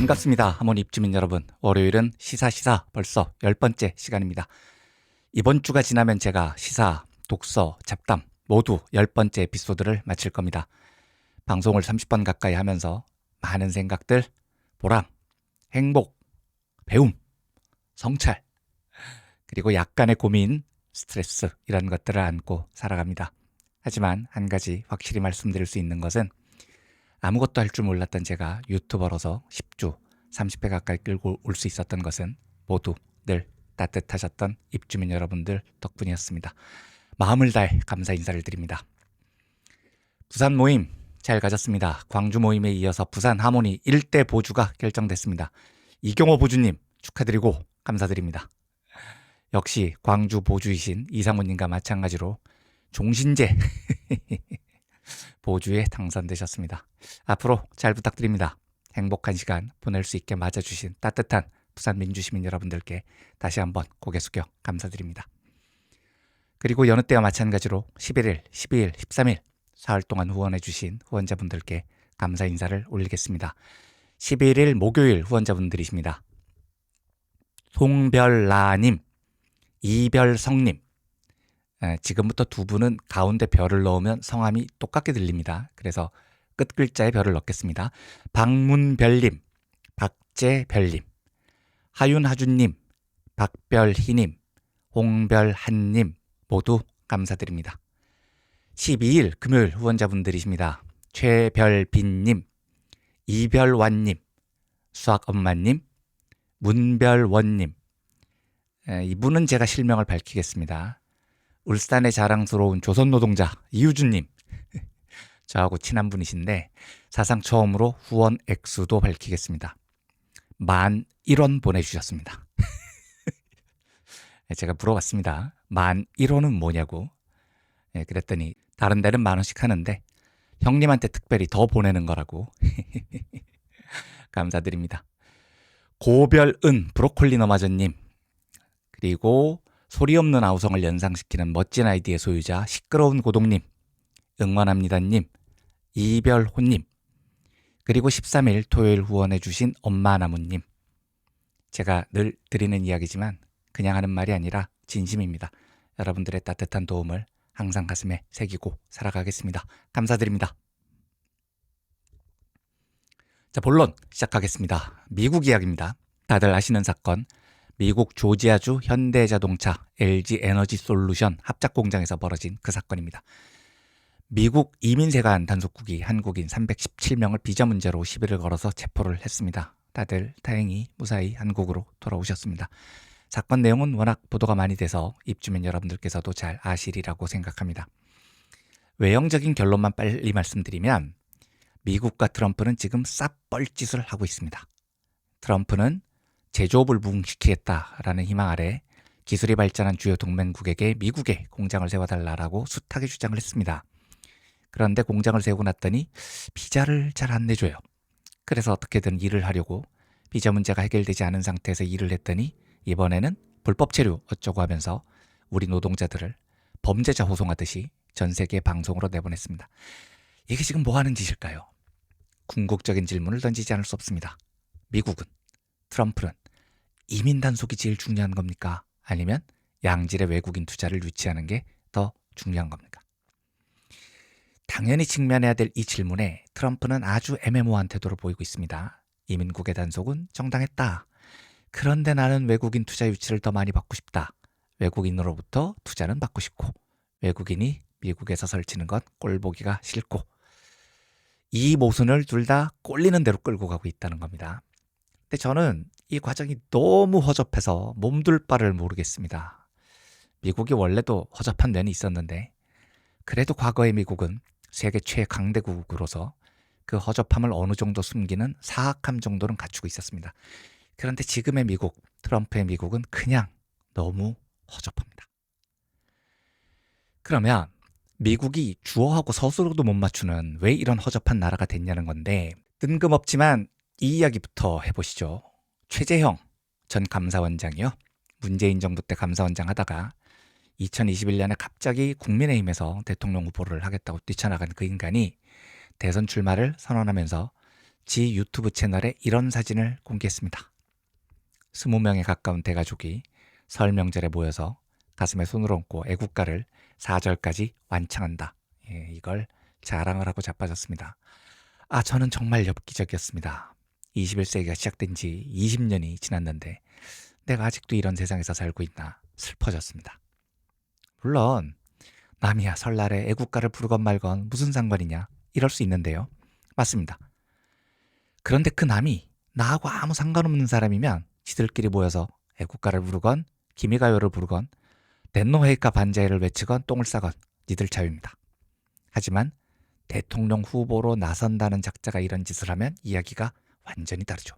반갑습니다. 하모니 입주민 여러분. 월요일은 시사 벌써 10번째 시간입니다. 이번 주가 지나면 제가 시사, 독서, 잡담 모두 10번째 에피소드를 마칠 겁니다. 방송을 30번 가까이 하면서 많은 생각들, 보람, 행복, 배움, 성찰, 그리고 약간의 고민, 스트레스 이런 것들을 안고 살아갑니다. 하지만 한 가지 확실히 말씀드릴 수 있는 것은 아무것도 할 줄 몰랐던 제가 유튜버로서 10주, 30회 가까이 끌고 올 수 있었던 것은 모두 늘 따뜻하셨던 입주민 여러분들 덕분이었습니다. 마음을 다해 감사 인사를 드립니다. 부산 모임 잘 가졌습니다. 광주 모임에 이어서 부산 하모니 1대 보주가 결정됐습니다. 이경호 보주님 축하드리고 감사드립니다. 역시 광주 보주이신 이상훈님과 마찬가지로 종신제 보주에 당선되셨습니다. 앞으로 잘 부탁드립니다. 행복한 시간 보낼 수 있게 맞아주신 따뜻한 부산 민주시민 여러분들께 다시 한번 고개 숙여 감사드립니다. 그리고 여느 때와 마찬가지로 11일, 12일, 13일 사흘 동안 후원해주신 후원자분들께 감사 인사를 올리겠습니다. 11일 목요일 후원자분들이십니다. 송별라님, 이별성님, 지금부터 두 분은 가운데 별을 넣으면 성함이 똑같게 들립니다. 그래서 끝 글자에 별을 넣겠습니다. 박문별님, 박재별님, 하윤하준님, 박별희님, 홍별한님 모두 감사드립니다. 12일 금요일 후원자분들이십니다. 최별빈님, 이별완님, 수학엄마님, 문별원님. 이분은 제가 실명을 밝히겠습니다. 울산의 자랑스러운 조선노동자 이유준님, 저하고 친한 분이신데 사상 처음으로 후원 액수도 밝히겠습니다. 11,000원 보내주셨습니다. 제가 물어봤습니다. 11,000원은 뭐냐고. 그랬더니 다른 데는 10,000원씩 하는데 형님한테 특별히 더 보내는 거라고. 감사드립니다. 고별은 브로콜리 너마저님, 그리고 소리 없는 아우성을 연상시키는 멋진 아이디의 소유자 시끄러운 고동님, 응원합니다님, 이별호님, 그리고 13일 토요일 후원해주신 엄마나무님. 제가 늘 드리는 이야기지만 그냥 하는 말이 아니라 진심입니다. 여러분들의 따뜻한 도움을 항상 가슴에 새기고 살아가겠습니다. 감사드립니다. 자, 본론 시작하겠습니다. 미국 이야기입니다. 다들 아시는 사건, 미국 조지아주 현대자동차 LG에너지솔루션 합작공장에서 벌어진 그 사건입니다. 미국 이민세관 단속국이 한국인 317명을 비자 문제로 시비를 걸어서 체포를 했습니다. 다들 다행히 무사히 한국으로 돌아오셨습니다. 사건 내용은 워낙 보도가 많이 돼서 입주민 여러분들께서도 잘 아시리라고 생각합니다. 외형적인 결론만 빨리 말씀드리면 미국과 트럼프는 지금 쌉뻘짓을 하고 있습니다. 트럼프는 제조업을 부흥시키겠다라는 희망 아래 기술이 발전한 주요 동맹국에게 미국에 공장을 세워달라고 숱하게 주장을 했습니다. 그런데 공장을 세우고 났더니 비자를 잘 안 내줘요. 그래서 어떻게든 일을 하려고 비자 문제가 해결되지 않은 상태에서 일을 했더니 이번에는 불법 체류 어쩌고 하면서 우리 노동자들을 범죄자 호송하듯이 전 세계 방송으로 내보냈습니다. 이게 지금 뭐 하는 짓일까요? 궁극적인 질문을 던지지 않을 수 없습니다. 미국은, 트럼프는 이민 단속이 제일 중요한 겁니까? 아니면 양질의 외국인 투자를 유치하는 게 더 중요한 겁니까? 당연히 직면해야 될 이 질문에 트럼프는 아주 애매모호한 태도를 보이고 있습니다. 이민국의 단속은 정당했다. 그런데 나는 외국인 투자 유치를 더 많이 받고 싶다. 외국인으로부터 투자는 받고 싶고 외국인이 미국에서 설치는 것 꼴보기가 싫고, 이 모순을 둘 다 꼴리는 대로 끌고 가고 있다는 겁니다. 근데 저는 이 과정이 너무 허접해서 몸둘 바를 모르겠습니다. 미국이 원래도 허접한 면이 있었는데 그래도 과거의 미국은 세계 최강대국으로서 그 허접함을 어느 정도 숨기는 사악함 정도는 갖추고 있었습니다. 그런데 지금의 미국, 트럼프의 미국은 그냥 너무 허접합니다. 그러면 미국이 주어하고 서술어도 못 맞추는 왜 이런 허접한 나라가 됐냐는 건데, 뜬금없지만 이 이야기부터 해보시죠. 최재형 전 감사원장이요. 문재인 정부 때 감사원장 하다가 2021년에 갑자기 국민의힘에서 대통령 후보를 하겠다고 뛰쳐나간 그 인간이 대선 출마를 선언하면서 지 유튜브 채널에 이런 사진을 공개했습니다. 20명에 가까운 대가족이 설 명절에 모여서 가슴에 손을 얹고 애국가를 4절까지 완창한다. 이걸 자랑을 하고 자빠졌습니다. 저는 정말 엽기적이었습니다. 21세기가 시작된 지 20년이 지났는데 내가 아직도 이런 세상에서 살고 있나 슬퍼졌습니다. 물론 남이야 설날에 애국가를 부르건 말건 무슨 상관이냐 이럴 수 있는데요. 맞습니다. 그런데 그 남이 나하고 아무 상관없는 사람이면 지들끼리 모여서 애국가를 부르건 기미가요를 부르건 덴노헤이카 반자이를 외치건 똥을 싸건 니들 자유입니다. 하지만 대통령 후보로 나선다는 작자가 이런 짓을 하면 이야기가 완전히 다르죠.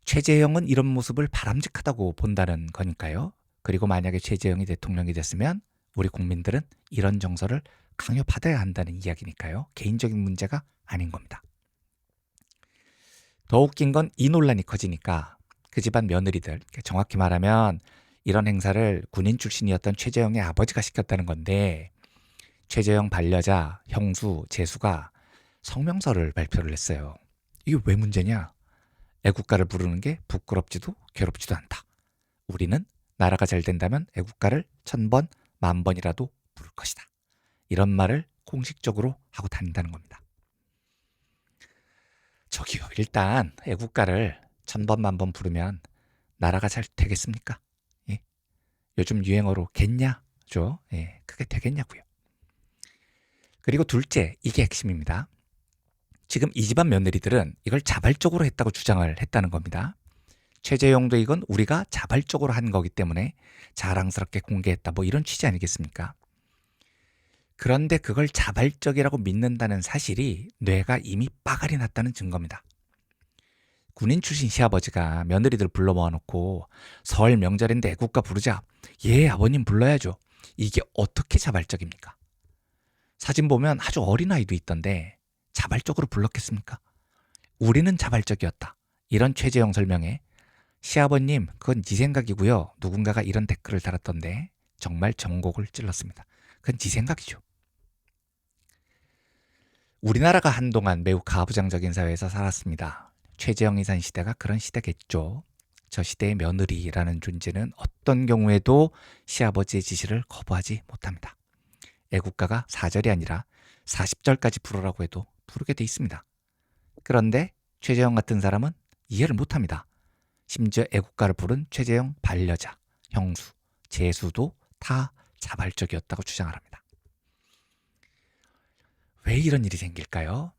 최재형은 이런 모습을 바람직하다고 본다는 거니까요. 그리고 만약에 최재형이 대통령이 됐으면 우리 국민들은 이런 정서를 강요받아야 한다는 이야기니까요. 개인적인 문제가 아닌 겁니다. 더 웃긴 건 이 논란이 커지니까 그 집안 며느리들, 정확히 말하면 이런 행사를 군인 출신이었던 최재형의 아버지가 시켰다는 건데 최재형 반려자, 형수, 재수가 성명서를 발표를 했어요. 이게 왜 문제냐? 애국가를 부르는 게 부끄럽지도 괴롭지도 않다. 우리는 나라가 잘 된다면 애국가를 1000번, 10,000번이라도 부를 것이다. 이런 말을 공식적으로 하고 다닌다는 겁니다. 저기요, 일단 애국가를 1000번, 10,000번 부르면 나라가 잘 되겠습니까? 예? 요즘 유행어로 겠냐죠? 예, 그게 되겠냐고요. 그리고 둘째, 이게 핵심입니다. 지금 이 집안 며느리들은 이걸 자발적으로 했다고 주장을 했다는 겁니다. 최재형도 이건 우리가 자발적으로 한 거기 때문에 자랑스럽게 공개했다. 뭐 이런 취지 아니겠습니까? 그런데 그걸 자발적이라고 믿는다는 사실이 뇌가 이미 빠갈이 났다는 증거입니다. 군인 출신 시아버지가 며느리들 불러 모아놓고 설 명절인데 애국가 부르자. 예, 아버님 불러야죠. 이게 어떻게 자발적입니까? 사진 보면 아주 어린아이도 있던데 자발적으로 불렀겠습니까? 우리는 자발적이었다. 이런 최재형 설명에 시아버님 그건 네 생각이고요. 누군가가 이런 댓글을 달았던데 정말 전곡을 찔렀습니다. 그건 네 생각이죠. 우리나라가 한동안 매우 가부장적인 사회에서 살았습니다. 최재형이 산 시대가 그런 시대겠죠. 저 시대의 며느리라는 존재는 어떤 경우에도 시아버지의 지시를 거부하지 못합니다. 애국가가 4절이 아니라 40절까지 부르라고 해도 부르게 돼 있습니다. 그런데 최재형 같은 사람은 이해를 못합니다. 심지어 애국가를 부른 최재형 반려자, 형수, 재수도 다 자발적이었다고 주장을 합니다. 왜 이런 일이 생길까요?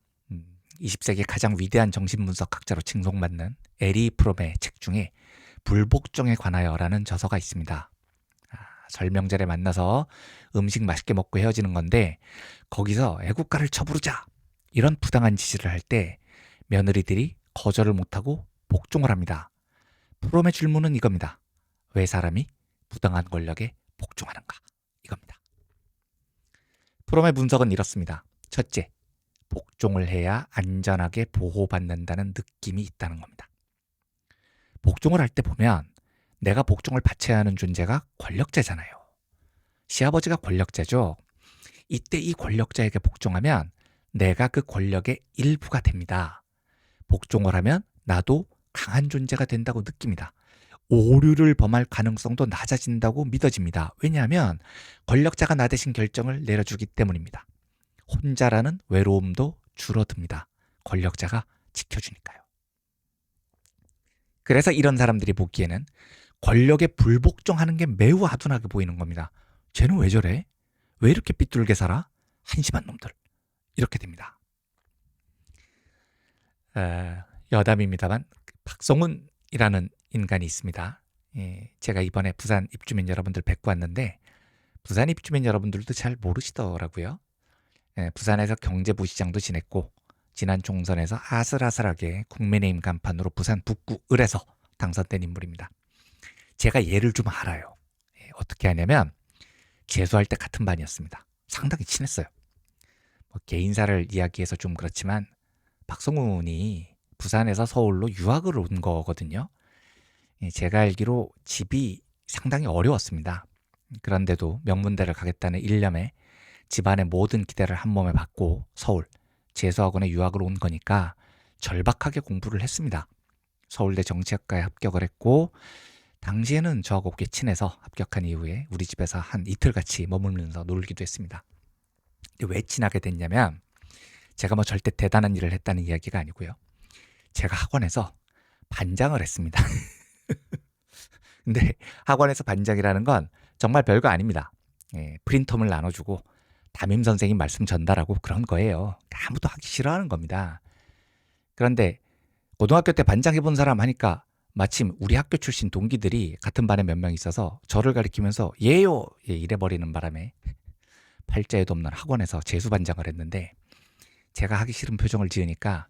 20세기 가장 위대한 정신분석학자로 칭송받는 에리 프롬의 책 중에 불복종에 관하여라는 저서가 있습니다. 설 명절에 만나서 음식 맛있게 먹고 헤어지는 건데 거기서 애국가를 쳐부르자 이런 부당한 지시를 할 때 며느리들이 거절을 못하고 복종을 합니다. 프롬의 질문은 이겁니다. 왜 사람이 부당한 권력에 복종하는가? 이겁니다. 프롬의 분석은 이렇습니다. 첫째, 복종을 해야 안전하게 보호받는다는 느낌이 있다는 겁니다. 복종을 할 때 보면 내가 복종을 바쳐야 하는 존재가 권력자잖아요. 시아버지가 권력자죠. 이때 이 권력자에게 복종하면 내가 그 권력의 일부가 됩니다. 복종을 하면 나도 강한 존재가 된다고 느낍니다. 오류를 범할 가능성도 낮아진다고 믿어집니다. 왜냐하면 권력자가 나 대신 결정을 내려주기 때문입니다. 혼자라는 외로움도 줄어듭니다. 권력자가 지켜주니까요. 그래서 이런 사람들이 보기에는 권력에 불복종하는 게 매우 아둔하게 보이는 겁니다. 쟤는 왜 저래? 왜 이렇게 삐뚤게 살아? 한심한 놈들. 이렇게 됩니다. 여담입니다만 박성훈이라는 인간이 있습니다. 제가 이번에 부산 입주민 여러분들 뵙고 왔는데 부산 입주민 여러분들도 잘 모르시더라고요. 부산에서 경제부시장도 지냈고 지난 총선에서 아슬아슬하게 국민의힘 간판으로 부산 북구 을에서 당선된 인물입니다. 제가 얘를 좀 알아요. 어떻게 하냐면 재수할 때 같은 반이었습니다. 상당히 친했어요. 개인사를 이야기해서 좀 그렇지만 박성훈이 부산에서 서울로 유학을 온 거거든요. 제가 알기로 집이 상당히 어려웠습니다. 그런데도 명문대를 가겠다는 일념에 집안의 모든 기대를 한 몸에 받고 서울 재수학원에 유학을 온 거니까 절박하게 공부를 했습니다. 서울대 정치학과에 합격을 했고 당시에는 저하고 꽤 친해서 합격한 이후에 우리 집에서 한 이틀 같이 머물면서 놀기도 했습니다. 왜 친하게 됐냐면 제가 뭐 절대 대단한 일을 했다는 이야기가 아니고요. 제가 학원에서 반장을 했습니다. 근데 학원에서 반장이라는 건 정말 별거 아닙니다. 프린텀을 나눠주고 담임 선생님 말씀 전달하고 그런 거예요. 아무도 하기 싫어하는 겁니다. 그런데 고등학교 때 반장 해본 사람 하니까 마침 우리 학교 출신 동기들이 같은 반에 몇 명 있어서 저를 가리키면서 예요! 이래버리는 바람에 팔자에도 없는 학원에서 재수반장을 했는데 제가 하기 싫은 표정을 지으니까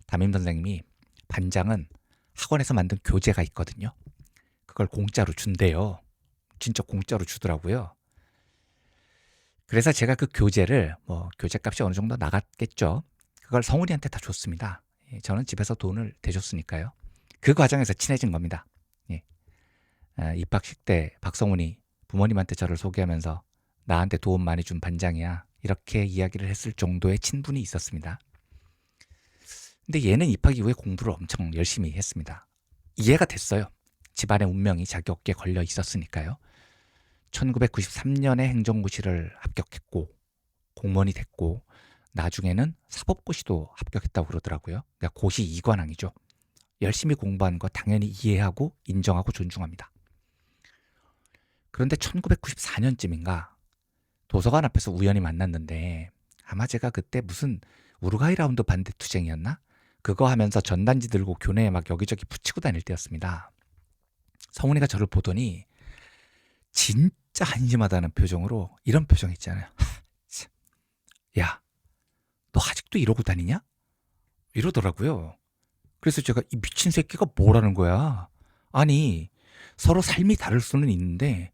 담임 선생님이 반장은 학원에서 만든 교재가 있거든요. 그걸 공짜로 준대요. 진짜 공짜로 주더라고요. 그래서 제가 그 교재를 교재값이 어느 정도 나갔겠죠. 그걸 성훈이한테 다 줬습니다. 저는 집에서 돈을 대줬으니까요. 그 과정에서 친해진 겁니다. 입학식 때 박성훈이 부모님한테 저를 소개하면서 나한테 도움 많이 준 반장이야. 이렇게 이야기를 했을 정도의 친분이 있었습니다. 근데 얘는 입학 이후에 공부를 엄청 열심히 했습니다. 이해가 됐어요. 집안의 운명이 자기 어깨에 걸려 있었으니까요. 1993년에 행정고시를 합격했고 공무원이 됐고 나중에는 사법고시도 합격했다고 그러더라고요. 그러니까 고시 2관왕이죠. 열심히 공부한 거 당연히 이해하고 인정하고 존중합니다. 그런데 1994년쯤인가 도서관 앞에서 우연히 만났는데 아마 제가 그때 무슨 우루과이 라운드 반대 투쟁이었나? 그거 하면서 전단지 들고 교내에 막 여기저기 붙이고 다닐 때였습니다. 성훈이가 저를 보더니 진짜 한심하다는 표정으로 이런 표정 있잖아요. 야, 너 아직도 이러고 다니냐? 이러더라고요. 그래서 제가 이 미친 새끼가 뭐라는 거야? 아니, 서로 삶이 다를 수는 있는데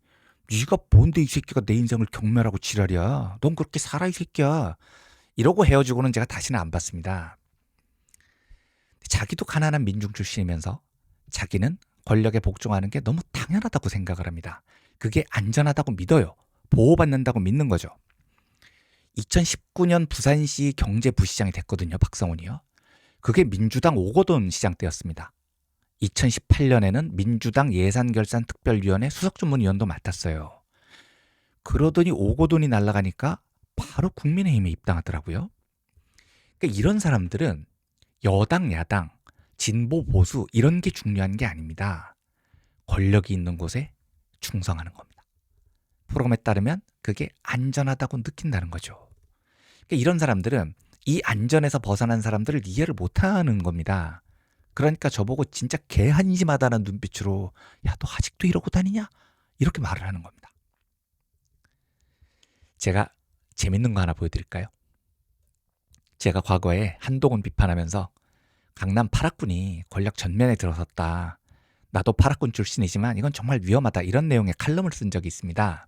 네가 뭔데 이 새끼가 내 인생을 경멸하고 지랄이야. 넌 그렇게 살아 이 새끼야. 이러고 헤어지고는 제가 다시는 안 봤습니다. 자기도 가난한 민중 출신이면서 자기는 권력에 복종하는 게 너무 당연하다고 생각을 합니다. 그게 안전하다고 믿어요. 보호받는다고 믿는 거죠. 2019년 부산시 경제부시장이 됐거든요. 박성훈이요. 그게 민주당 오거돈 시장 때였습니다. 2018년에는 민주당 예산결산특별위원회 수석주문위원도 맡았어요. 그러더니 오거돈이 날아가니까 바로 국민의힘에 입당하더라고요. 그러니까 이런 사람들은 여당, 야당, 진보, 보수 이런 게 중요한 게 아닙니다. 권력이 있는 곳에 충성하는 겁니다. 프로그램에 따르면 그게 안전하다고 느낀다는 거죠. 그러니까 이런 사람들은 이 안전에서 벗어난 사람들을 이해를 못하는 겁니다. 그러니까 저보고 진짜 개한심하다는 눈빛으로 야, 너 아직도 이러고 다니냐? 이렇게 말을 하는 겁니다. 제가 재밌는 거 하나 보여드릴까요? 제가 과거에 한동훈 비판하면서 강남 파락군이 권력 전면에 들어섰다. 나도 파락군 출신이지만 이건 정말 위험하다. 이런 내용의 칼럼을 쓴 적이 있습니다.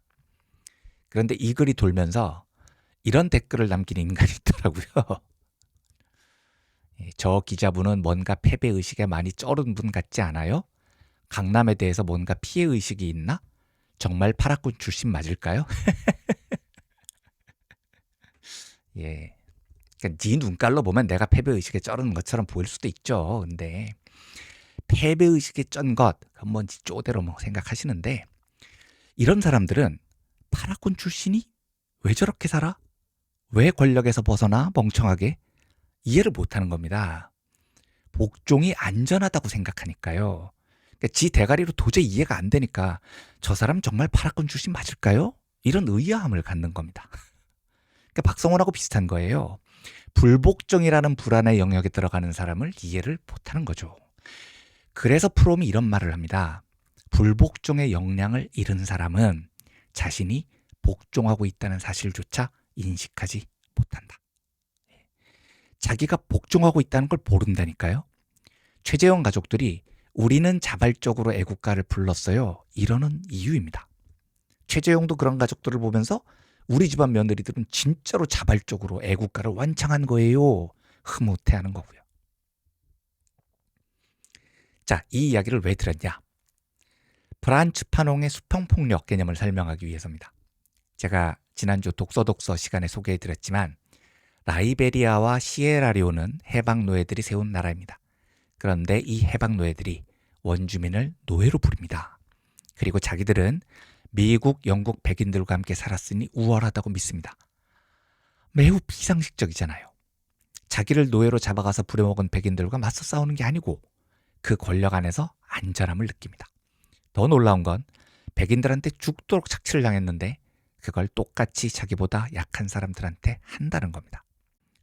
그런데 이 글이 돌면서 이런 댓글을 남긴 인간이 있더라고요. 저 기자분은 뭔가 패배의식에 많이 쩔은 분 같지 않아요? 강남에 대해서 뭔가 피해의식이 있나? 정말 파락군 출신 맞을까요? 예. 그러니까 네 눈깔로 보면 내가 패배의식에 쩔은 것처럼 보일 수도 있죠. 근데 패배의식에 쩐 것, 그건 뭔지 쪼대로 뭐 생각하시는데 이런 사람들은 파락군 출신이 왜 저렇게 살아? 왜 권력에서 벗어나 멍청하게? 이해를 못하는 겁니다. 복종이 안전하다고 생각하니까요. 그러니까 지 대가리로 도저히 이해가 안 되니까 저 사람 정말 파락군 출신 맞을까요? 이런 의아함을 갖는 겁니다. 그러니까 박성훈하고 비슷한 거예요. 불복종이라는 불안의 영역에 들어가는 사람을 이해를 못하는 거죠. 그래서 프롬이 이런 말을 합니다. 불복종의 역량을 잃은 사람은 자신이 복종하고 있다는 사실조차 인식하지 못한다. 자기가 복종하고 있다는 걸 모른다니까요. 최재형 가족들이 우리는 자발적으로 애국가를 불렀어요. 이러는 이유입니다. 최재형도 그런 가족들을 보면서 우리 집안 며느리들은 진짜로 자발적으로 애국가를 완창한 거예요. 흐뭇해하는 거고요. 자, 이 이야기를 왜 들었냐? 프란츠 파농의 수평폭력 개념을 설명하기 위해서입니다. 제가 지난주 독서 시간에 소개해드렸지만 라이베리아와 시에라리온은 해방 노예들이 세운 나라입니다. 그런데 이 해방 노예들이 원주민을 노예로 부릅니다. 그리고 자기들은 미국, 영국 백인들과 함께 살았으니 우월하다고 믿습니다. 매우 비상식적이잖아요. 자기를 노예로 잡아가서 부려먹은 백인들과 맞서 싸우는 게 아니고 그 권력 안에서 안전함을 느낍니다. 더 놀라운 건 백인들한테 죽도록 착취를 당했는데 그걸 똑같이 자기보다 약한 사람들한테 한다는 겁니다.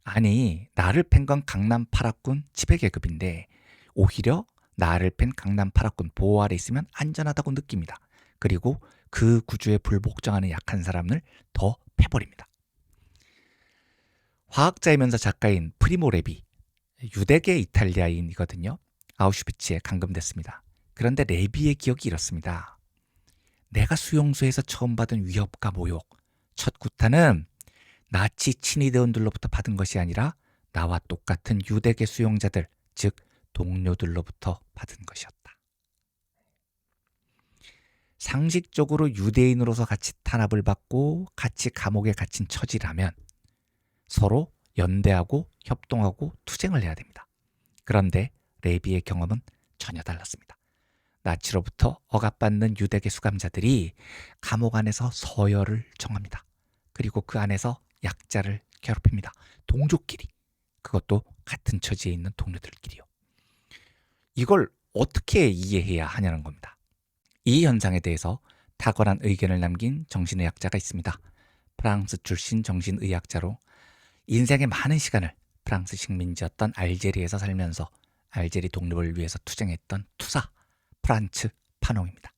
아니, 나를 팬 건 강남 8학군 지배계급인데 오히려 나를 팬 강남 8학군 보호 아래 있으면 안전하다고 느낍니다. 그리고 그 구조에 불복종하는 약한 사람을 더 패버립니다. 화학자이면서 작가인 프리모 레비, 유대계 이탈리아인이거든요. 아우슈비츠에 감금됐습니다. 그런데 레비의 기억이 이렇습니다. 내가 수용소에서 처음 받은 위협과 모욕, 첫 구타는 나치 친위대원들로부터 받은 것이 아니라 나와 똑같은 유대계 수용자들, 즉 동료들로부터 받은 것이었다. 상식적으로 유대인으로서 같이 탄압을 받고 같이 감옥에 갇힌 처지라면 서로 연대하고 협동하고 투쟁을 해야 됩니다. 그런데 레비의 경험은 전혀 달랐습니다. 나치로부터 억압받는 유대계 수감자들이 감옥 안에서 서열을 정합니다. 그리고 그 안에서 약자를 괴롭힙니다. 동족끼리. 그것도 같은 처지에 있는 동료들끼리요. 이걸 어떻게 이해해야 하냐는 겁니다. 이 현상에 대해서 탁월한 의견을 남긴 정신의학자가 있습니다. 프랑스 출신 정신의학자로 인생의 많은 시간을 프랑스 식민지였던 알제리에서 살면서 알제리 독립을 위해서 투쟁했던 투사 프란츠 파농입니다.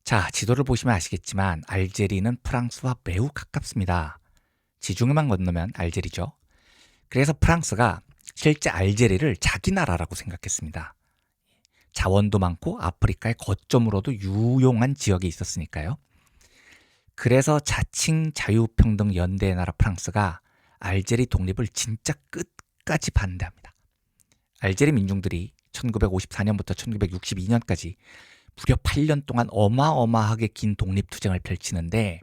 자, 지도를 보시면 아시겠지만 알제리는 프랑스와 매우 가깝습니다. 지중해만 건너면 알제리죠. 그래서 프랑스가 실제 알제리를 자기 나라라고 생각했습니다. 자원도 많고 아프리카의 거점으로도 유용한 지역이 있었으니까요. 그래서 자칭 자유평등 연대의 나라 프랑스가 알제리 독립을 진짜 끝까지 반대합니다. 알제리 민중들이 1954년부터 1962년까지 무려 8년 동안 어마어마하게 긴 독립투쟁을 펼치는데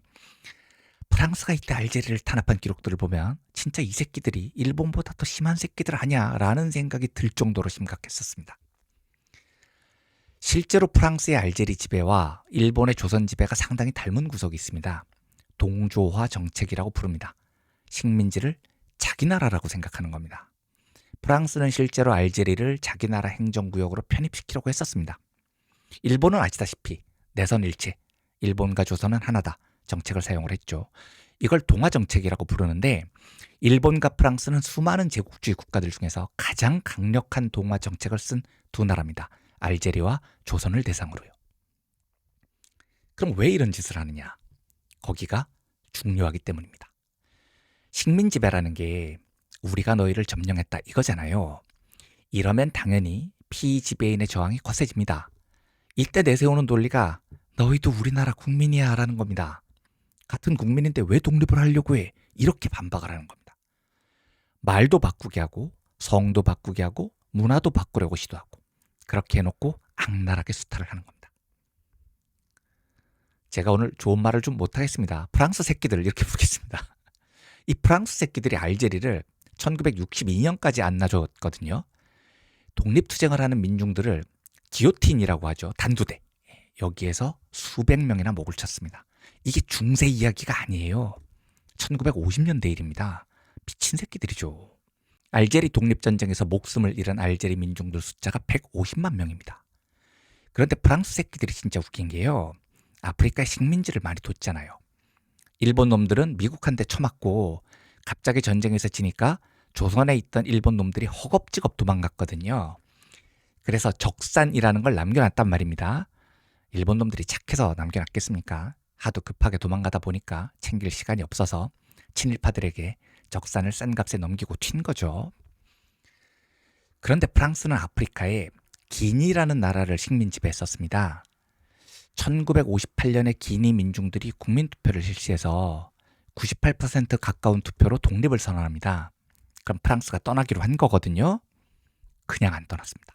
프랑스가 이때 알제리를 탄압한 기록들을 보면 진짜 이 새끼들이 일본보다 더 심한 새끼들 아니야 라는 생각이 들 정도로 심각했었습니다. 실제로 프랑스의 알제리 지배와 일본의 조선 지배가 상당히 닮은 구석이 있습니다. 동조화 정책이라고 부릅니다. 식민지를 자기 나라라고 생각하는 겁니다. 프랑스는 실제로 알제리를 자기 나라 행정구역으로 편입시키려고 했었습니다. 일본은 아시다시피 내선일체, 일본과 조선은 하나다 정책을 사용을 했죠. 이걸 동아정책이라고 부르는데 일본과 프랑스는 수많은 제국주의 국가들 중에서 가장 강력한 동아정책을 쓴 두 나라입니다. 알제리와 조선을 대상으로요. 그럼 왜 이런 짓을 하느냐? 거기가 중요하기 때문입니다. 식민지배라는 게 우리가 너희를 점령했다 이거잖아요. 이러면 당연히 피지배인의 저항이 거세집니다. 이때 내세우는 논리가 너희도 우리나라 국민이야 라는 겁니다. 같은 국민인데 왜 독립을 하려고 해? 이렇게 반박을 하는 겁니다. 말도 바꾸게 하고 성도 바꾸게 하고 문화도 바꾸려고 시도하고 그렇게 해놓고 악랄하게 수탈을 하는 겁니다. 제가 오늘 좋은 말을 좀 못하겠습니다. 프랑스 새끼들 이렇게 부르겠습니다. 이 프랑스 새끼들이 알제리를 1962년까지 안 놔줬거든요. 독립투쟁을 하는 민중들을 기요틴이라고 하죠. 단두대. 여기에서 수백 명이나 목을 쳤습니다. 이게 중세 이야기가 아니에요. 1950년대 일입니다. 미친 새끼들이죠. 알제리 독립전쟁에서 목숨을 잃은 알제리 민중들 숫자가 150만 명입니다. 그런데 프랑스 새끼들이 진짜 웃긴 게요. 아프리카에 식민지를 많이 뒀잖아요. 일본 놈들은 미국한테 쳐맞고 갑자기 전쟁에서 지니까 조선에 있던 일본 놈들이 허겁지겁 도망갔거든요. 그래서 적산이라는 걸 남겨놨단 말입니다. 일본 놈들이 착해서 남겨놨겠습니까? 하도 급하게 도망가다 보니까 챙길 시간이 없어서 친일파들에게 적산을 싼 값에 넘기고 튄 거죠. 그런데 프랑스는 아프리카에 기니라는 나라를 식민지배했었습니다. 1958년에 기니 민중들이 국민투표를 실시해서 98% 가까운 투표로 독립을 선언합니다. 그럼 프랑스가 떠나기로 한 거거든요. 그냥 안 떠났습니다.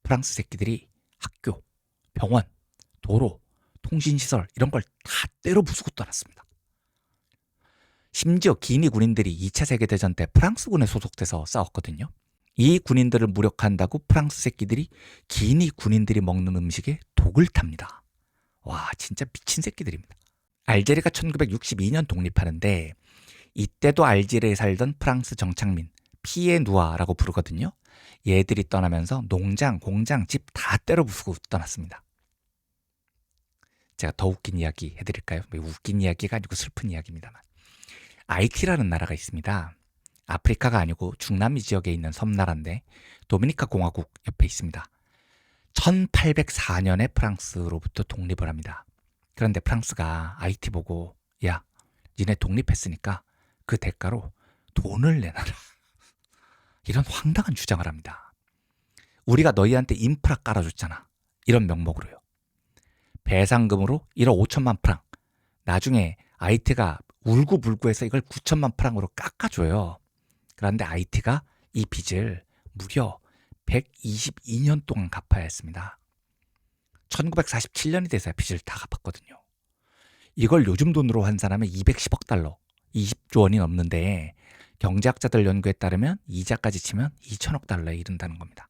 프랑스 새끼들이 학교, 병원, 도로, 통신시설 이런 걸 다 때려 부수고 떠났습니다. 심지어 기니 군인들이 2차 세계대전 때 프랑스군에 소속돼서 싸웠거든요. 이 군인들을 무력화한다고 프랑스 새끼들이 기니 군인들이 먹는 음식에 독을 탑니다. 와, 진짜 미친 새끼들입니다. 알제리가 1962년 독립하는데 이때도 알제리에 살던 프랑스 정착민 피에 누아라고 부르거든요. 얘들이 떠나면서 농장, 공장, 집 다 때려 부수고 떠났습니다. 제가 더 웃긴 이야기 해드릴까요? 웃긴 이야기가 아니고 슬픈 이야기입니다만. 아이티라는 나라가 있습니다. 아프리카가 아니고 중남미 지역에 있는 섬나라인데 도미니카 공화국 옆에 있습니다. 1804년에 프랑스로부터 독립을 합니다. 그런데 프랑스가 아이티 보고 야, 니네 독립했으니까 그 대가로 돈을 내놔라. 이런 황당한 주장을 합니다. 우리가 너희한테 인프라 깔아줬잖아. 이런 명목으로요. 배상금으로 1억 5천만 프랑. 나중에 아이티가 울고불고해서 이걸 9천만 프랑으로 깎아줘요. 그런데 아이티가 이 빚을 무려 122년 동안 갚아야 했습니다. 1947년이 돼서야 빚을 다 갚았거든요. 이걸 요즘 돈으로 환산하면 210억 달러, 20조 원이 넘는데 경제학자들 연구에 따르면 이자까지 치면 2천억 달러에 이른다는 겁니다.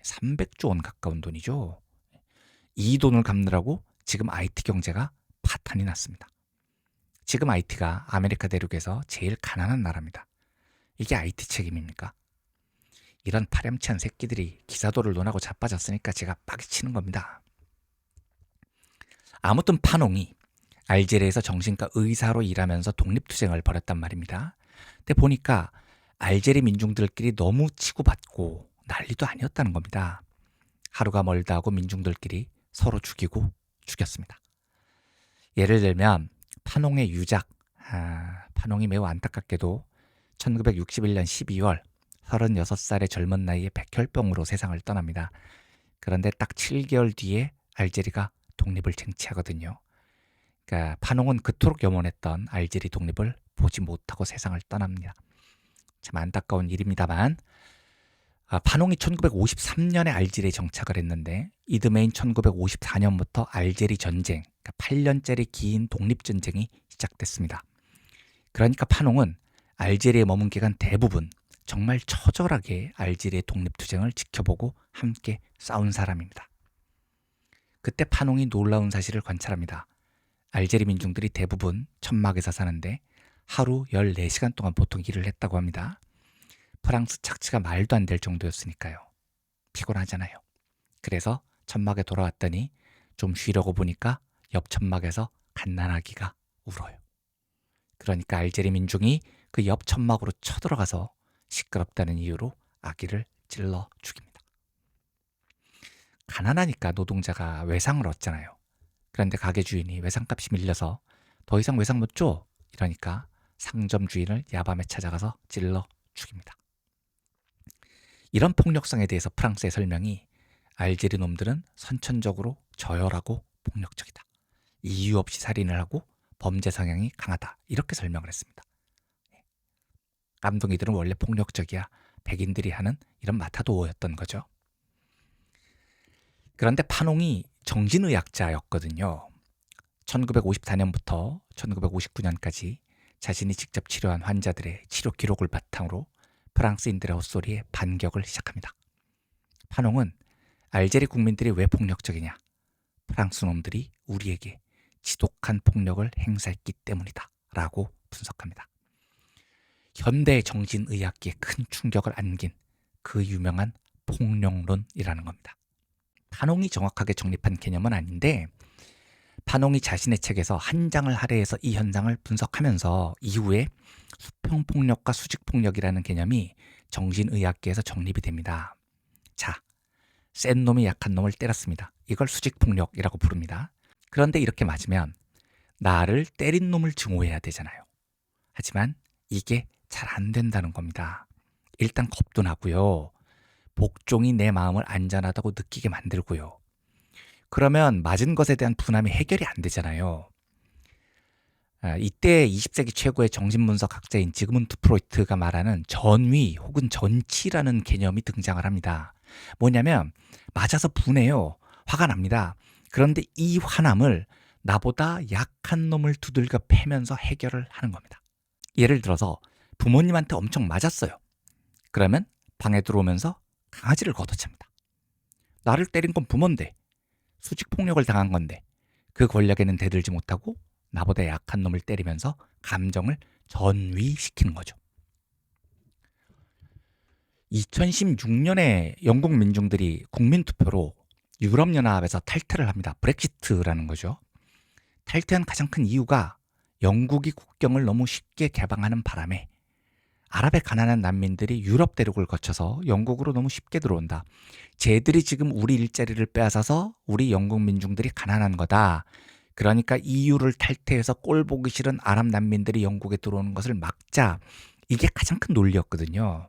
300조 원 가까운 돈이죠. 이 돈을 갚느라고 지금 IT 경제가 파탄이 났습니다. 지금 IT가 아메리카 대륙에서 제일 가난한 나라입니다. 이게 IT 책임입니까? 이런 파렴치한 새끼들이 기사도를 논하고 자빠졌으니까 제가 빠개치는 겁니다. 아무튼 파농이 알제리에서 정신과 의사로 일하면서 독립투쟁을 벌였단 말입니다. 근데 보니까 알제리 민중들끼리 너무 치고받고 난리도 아니었다는 겁니다. 하루가 멀다 하고 민중들끼리 서로 죽이고 죽였습니다. 예를 들면 파농의 유작, 파농이 매우 안타깝게도 1961년 12월 36살의 젊은 나이에 백혈병으로 세상을 떠납니다. 그런데 딱 7개월 뒤에 알제리가 독립을 쟁취하거든요. 그러니까 파농은 그토록 염원했던 알제리 독립을 보지 못하고 세상을 떠납니다. 참 안타까운 일입니다만 파농이 1953년에 알제리에 정착을 했는데 이듬해인 1954년부터 알제리 전쟁, 그러니까 8년짜리 긴 독립전쟁이 시작됐습니다. 그러니까 파농은 알제리에 머문 기간 대부분 정말 처절하게 알제리의 독립투쟁을 지켜보고 함께 싸운 사람입니다. 그때 파농이 놀라운 사실을 관찰합니다. 알제리 민중들이 대부분 천막에서 사는데 하루 14시간 동안 보통 일을 했다고 합니다. 프랑스 착취가 말도 안 될 정도였으니까요. 피곤하잖아요. 그래서 천막에 돌아왔더니 좀 쉬려고 보니까 옆 천막에서 갓난아기가 울어요. 그러니까 알제리 민중이 그 옆 천막으로 쳐들어가서 시끄럽다는 이유로 아기를 찔러 죽입니다. 가난하니까 노동자가 외상을 얻잖아요. 그런데 가게 주인이 외상값이 밀려서 더 이상 외상 못 줘. 이러니까 상점 주인을 야밤에 찾아가서 찔러 죽입니다. 이런 폭력성에 대해서 프랑스의 설명이 알제리 놈들은 선천적으로 저열하고 폭력적이다. 이유 없이 살인을 하고 범죄 성향이 강하다. 이렇게 설명을 했습니다. 깜둥이들은 원래 폭력적이야. 백인들이 하는 이런 마타도어였던 거죠. 그런데 파농이 정신의학자였거든요. 1954년부터 1959년까지 자신이 직접 치료한 환자들의 치료 기록을 바탕으로 프랑스인들의 헛소리에 반격을 시작합니다. 파농은 알제리 국민들이 왜 폭력적이냐? 프랑스 놈들이 우리에게 지독한 폭력을 행사했기 때문이다 라고 분석합니다. 현대 정신의학계에 큰 충격을 안긴 그 유명한 폭력론이라는 겁니다. 파농이 정확하게 정립한 개념은 아닌데 파농이 자신의 책에서 한 장을 할애해서 이 현상을 분석하면서 이후에 수평폭력과 수직폭력이라는 개념이 정신의학계에서 정립이 됩니다. 자, 센 놈이 약한 놈을 때렸습니다. 이걸 수직폭력이라고 부릅니다. 그런데 이렇게 맞으면 나를 때린 놈을 증오해야 되잖아요. 하지만 이게 잘 안 된다는 겁니다. 일단 겁도 나고요. 복종이 내 마음을 안전하다고 느끼게 만들고요. 그러면 맞은 것에 대한 분함이 해결이 안 되잖아요. 이때 20세기 최고의 정신분석 학자인 지그문트 프로이트가 말하는 전위 혹은 전치라는 개념이 등장을 합니다. 뭐냐면 맞아서 분해요. 화가 납니다. 그런데 이 화남을 나보다 약한 놈을 두들겨 패면서 해결을 하는 겁니다. 예를 들어서 부모님한테 엄청 맞았어요. 그러면 방에 들어오면서 강아지를 걷어찹니다. 나를 때린 건 부모인데, 수직폭력을 당한 건데 그 권력에는 대들지 못하고 나보다 약한 놈을 때리면서 감정을 전위시키는 거죠. 2016년에 영국 민중들이 국민투표로 유럽연합에서 탈퇴를 합니다. 브렉시트라는 거죠. 탈퇴한 가장 큰 이유가 영국이 국경을 너무 쉽게 개방하는 바람에 아랍의 가난한 난민들이 유럽 대륙을 거쳐서 영국으로 너무 쉽게 들어온다. 쟤들이 지금 우리 일자리를 빼앗아서 우리 영국 민중들이 가난한 거다. 그러니까 EU를 탈퇴해서 꼴 보기 싫은 아랍 난민들이 영국에 들어오는 것을 막자. 이게 가장 큰 논리였거든요.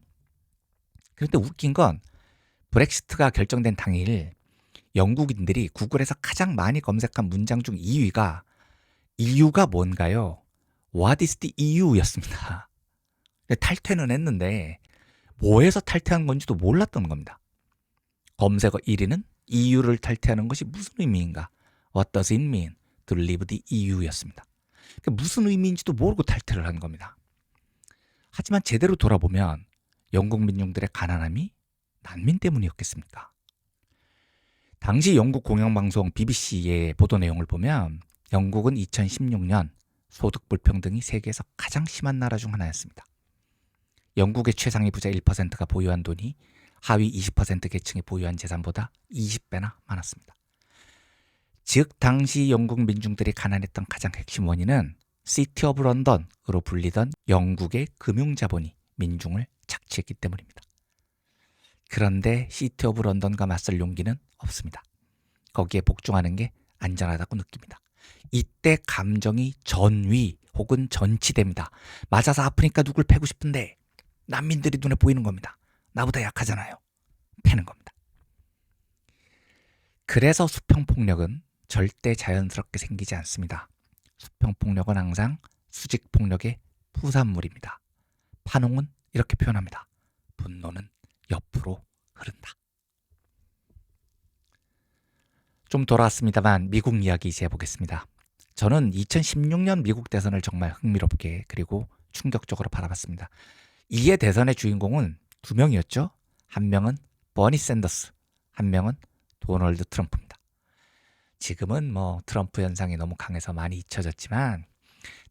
그런데 웃긴 건 브렉시트가 결정된 당일 영국인들이 구글에서 가장 많이 검색한 문장 중 2위가 EU가 뭔가요? What is the EU였습니다. 탈퇴는 했는데 뭐해서 탈퇴한 건지도 몰랐던 겁니다. 검색어 1위는 EU를 탈퇴하는 것이 무슨 의미인가? What does it mean to leave the EU였습니다. 무슨 의미인지도 모르고 탈퇴를 한 겁니다. 하지만 제대로 돌아보면 영국 민중들의 가난함이 난민 때문이었겠습니까? 당시 영국 공영방송 BBC의 보도 내용을 보면 영국은 2016년 소득 불평등이 세계에서 가장 심한 나라 중 하나였습니다. 영국의 최상위 부자 1%가 보유한 돈이 하위 20% 계층이 보유한 재산보다 20배나 많았습니다. 즉 당시 영국 민중들이 가난했던 가장 핵심 원인은 시티 오브 런던으로 불리던 영국의 금융자본이 민중을 착취했기 때문입니다. 그런데 시티 오브 런던과 맞설 용기는 없습니다. 거기에 복종하는 게 안전하다고 느낍니다. 이때 감정이 전위 혹은 전치됩니다. 맞아서 아프니까 누굴 패고 싶은데 난민들이 눈에 보이는 겁니다. 나보다 약하잖아요. 패는 겁니다. 그래서 수평폭력은 절대 자연스럽게 생기지 않습니다. 수평폭력은 항상 수직폭력의 부산물입니다. 판홍은 이렇게 표현합니다. 분노는 옆으로 흐른다. 좀 돌아왔습니다만 미국 이야기 이제 해보겠습니다. 저는 2016년 미국 대선을 정말 흥미롭게 그리고 충격적으로 바라봤습니다. 이에 대선의 주인공은 두 명이었죠. 한 명은 버니 샌더스, 한 명은 도널드 트럼프입니다. 지금은 트럼프 현상이 너무 강해서 많이 잊혀졌지만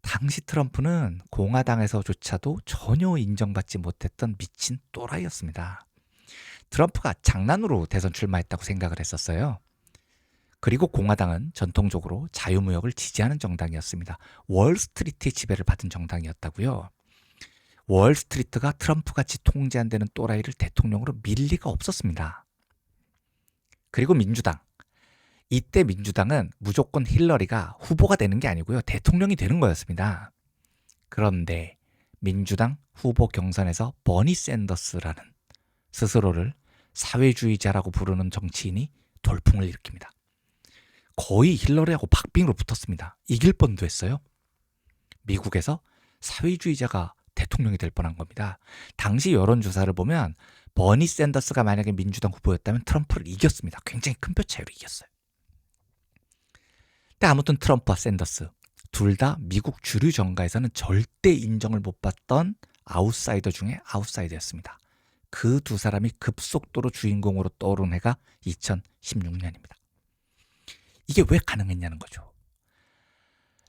당시 트럼프는 공화당에서조차도 전혀 인정받지 못했던 미친 또라이였습니다. 트럼프가 장난으로 대선 출마했다고 생각을 했었어요. 그리고 공화당은 전통적으로 자유무역을 지지하는 정당이었습니다. 월스트리트의 지배를 받은 정당이었다고요. 월스트리트가 트럼프같이 통제 안 되는 또라이를 대통령으로 밀 리가 없었습니다. 그리고 민주당. 이때 민주당은 무조건 힐러리가 후보가 되는 게 아니고요. 대통령이 되는 거였습니다. 그런데 민주당 후보 경선에서 버니 샌더스라는 스스로를 사회주의자라고 부르는 정치인이 돌풍을 일으킵니다. 거의 힐러리하고 박빙으로 붙었습니다. 이길 뻔도 했어요. 미국에서 사회주의자가 대통령이 될 뻔한 겁니다. 당시 여론조사를 보면 버니 샌더스가 만약에 민주당 후보였다면 트럼프를 이겼습니다. 굉장히 큰 표 차이로 이겼어요. 근데 아무튼 트럼프와 샌더스 둘 다 미국 주류 정가에서는 절대 인정을 못 받던 아웃사이더 중에 아웃사이더였습니다. 그 두 사람이 급속도로 주인공으로 떠오른 해가 2016년입니다. 이게 왜 가능했냐는 거죠.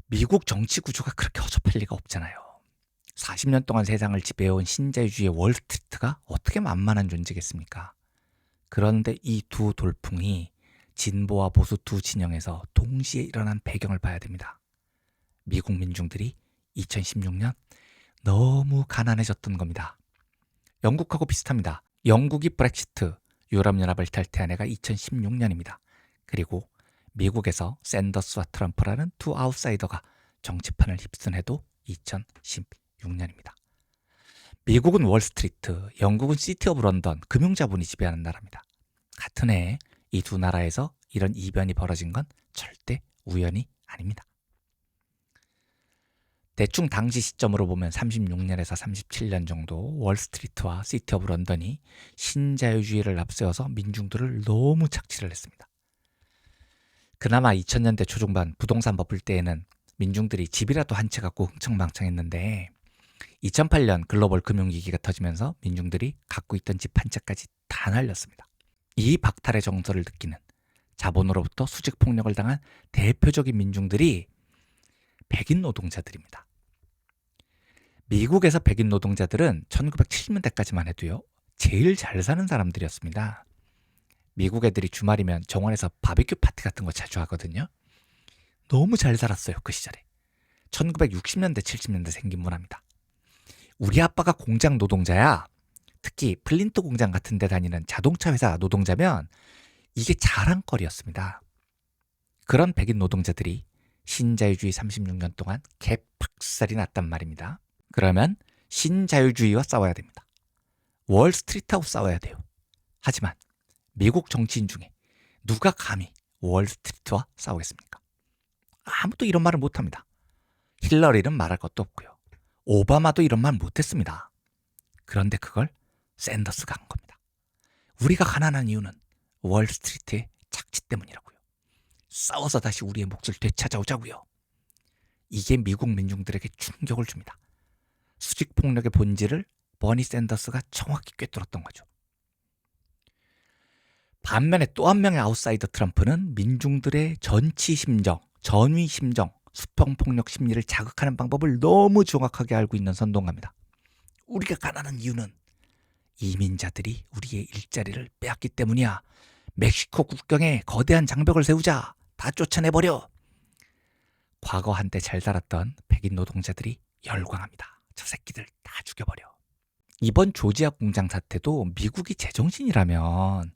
미국 정치 구조가 그렇게 허접할 리가 없잖아요. 40년 동안 세상을 지배해온 신자유주의의 월스트리트가 어떻게 만만한 존재겠습니까? 그런데 이 두 돌풍이 진보와 보수 두 진영에서 동시에 일어난 배경을 봐야 됩니다. 미국 민중들이 2016년 너무 가난해졌던 겁니다. 영국하고 비슷합니다. 영국이 브렉시트, 유럽연합을 탈퇴한 해가 2016년입니다. 그리고 미국에서 샌더스와 트럼프라는 두 아웃사이더가 정치판을 휩쓴 해도 2016년입니다. 미국은 월스트리트, 영국은 시티 오브 런던, 금융자본이 지배하는 나라입니다. 같은 해에 이 두 나라에서 이런 이변이 벌어진 건 절대 우연이 아닙니다. 대충 당시 시점으로 보면 36년에서 37년 정도 월스트리트와 시티 오브 런던이 신자유주의를 앞세워서 민중들을 너무 착취를 했습니다. 그나마 2000년대 초중반 부동산 버블 때에는 민중들이 집이라도 한 채 갖고 흥청망청했는데 2008년 글로벌 금융위기가 터지면서 민중들이 갖고 있던 집 한 채까지 다 날렸습니다. 이 박탈의 정서를 느끼는 자본으로부터 수직 폭력을 당한 대표적인 민중들이 백인 노동자들입니다. 미국에서 백인 노동자들은 1970년대까지만 해도요, 제일 잘 사는 사람들이었습니다. 미국 애들이 주말이면 정원에서 바비큐 파티 같은 거 자주 하거든요. 너무 잘 살았어요, 그 시절에. 1960년대, 70년대 생긴 문화입니다. 우리 아빠가 공장 노동자야. 특히 플린트 공장 같은 데 다니는 자동차 회사 노동자면 이게 자랑거리였습니다. 그런 백인 노동자들이 신자유주의 36년 동안 개팍살이 났단 말입니다. 그러면 신자유주의와 싸워야 됩니다. 월스트리트하고 싸워야 돼요. 하지만 미국 정치인 중에 누가 감히 월스트리트와 싸우겠습니까? 아무도 이런 말을 못합니다. 힐러리는 말할 것도 없고요. 오바마도 이런 말 못했습니다. 그런데 그걸 샌더스가 한 겁니다. 우리가 가난한 이유는 월스트리트의 착취 때문이라고요. 싸워서 다시 우리의 몫을 되찾아오자고요. 이게 미국 민중들에게 충격을 줍니다. 수직폭력의 본질을 버니 샌더스가 정확히 꿰뚫었던 거죠. 반면에 또 한 명의 아웃사이더 트럼프는 민중들의 전치 심정, 전위 심정, 수평폭력 심리를 자극하는 방법을 너무 정확하게 알고 있는 선동가입니다. 우리가 가난한 이유는 이민자들이 우리의 일자리를 빼앗기 때문이야. 멕시코 국경에 거대한 장벽을 세우자. 다 쫓아내버려. 과거 한때 잘 살았던 백인 노동자들이 열광합니다. 저 새끼들 다 죽여버려. 이번 조지아 공장 사태도 미국이 제정신이라면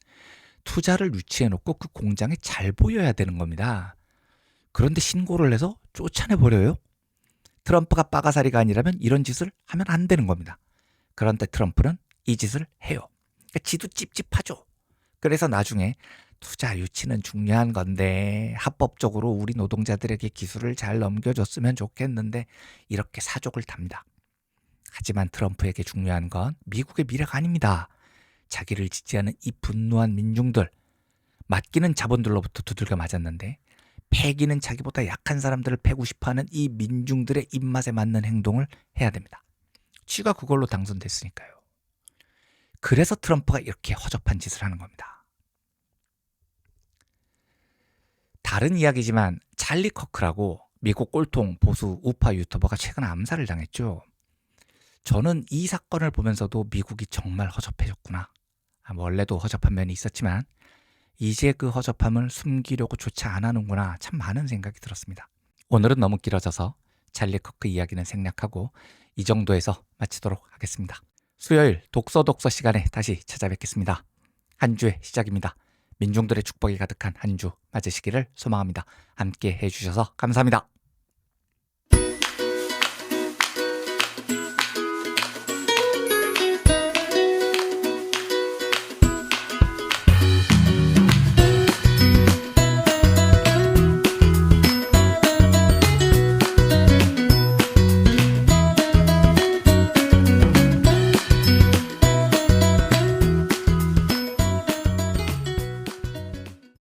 투자를 유치해놓고 그 공장에 잘 보여야 되는 겁니다. 그런데 신고를 해서 쫓아내버려요? 트럼프가 빠가사리가 아니라면 이런 짓을 하면 안 되는 겁니다. 그런데 트럼프는 이 짓을 해요. 그러니까 지도 찝찝하죠. 그래서 나중에 투자 유치는 중요한 건데 합법적으로 우리 노동자들에게 기술을 잘 넘겨줬으면 좋겠는데 이렇게 사족을 답니다. 하지만 트럼프에게 중요한 건 미국의 미래가 아닙니다. 자기를 지지하는 이 분노한 민중들, 맞기는 자본들로부터 두들겨 맞았는데 패기는 자기보다 약한 사람들을 패고 싶어하는 이 민중들의 입맛에 맞는 행동을 해야 됩니다. 쥐가 그걸로 당선됐으니까요. 그래서 트럼프가 이렇게 허접한 짓을 하는 겁니다. 다른 이야기지만 찰리 커크라고 미국 꼴통 보수 우파 유튜버가 최근 암살을 당했죠. 저는 이 사건을 보면서도 미국이 정말 허접해졌구나. 원래도 허접한 면이 있었지만 이제 그 허접함을 숨기려고 조차 안 하는구나. 참 많은 생각이 들었습니다. 오늘은 너무 길어져서 찰리 커크 이야기는 생략하고 이 정도에서 마치도록 하겠습니다. 수요일 독서 시간에 다시 찾아뵙겠습니다. 한 주의 시작입니다. 민중들의 축복이 가득한 한 주 맞으시기를 소망합니다. 함께 해주셔서 감사합니다.